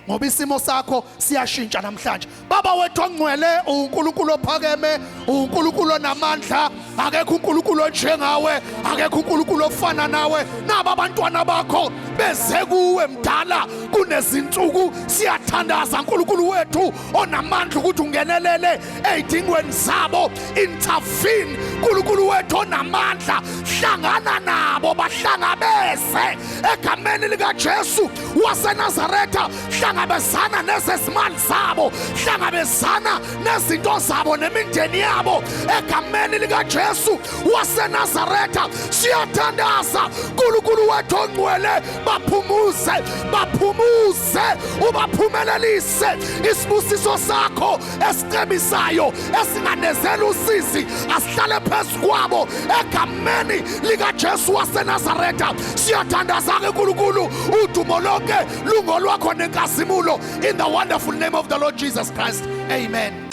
ngoba isimo sakho siyashintsha namhlanje. Baba wethu ongcwele, uNkulunkulu ophakeme, uNkulunkulu onamandla, akekho uNkulunkulu onjengawe, akekho uNkulunkulu ofana nawe. Naba abantwana bakho beze kuwe mdala kunezinsuku, siyathandaza uNkulunkulu wethu onamandla ukuthi ungenelele ezidingweni zabo. Intervene uNkulunkulu wethu onamandla, hlangana nabo, bahlangabeze egameni likaJesu waseNazaretha. Hlangabezana nezezimali zabo, hlangabezana nezinto zabo nemindeni yabo egameni likaJesu waseNazaretha. Siyathandaza uNkulunkulu wethu ongcwele, baphumuze, baphumuze, ubaphumelelise isibusiso sakho esicebisayo esinganezela usizi asihlale phezu kwabo egameni likaJesu waseNazaretha. Siyathandaza ke uNkulunkulu, udumo lonke lungolwakho nenkazimulo, in the wonderful name of the Lord Jesus Christ. Amen.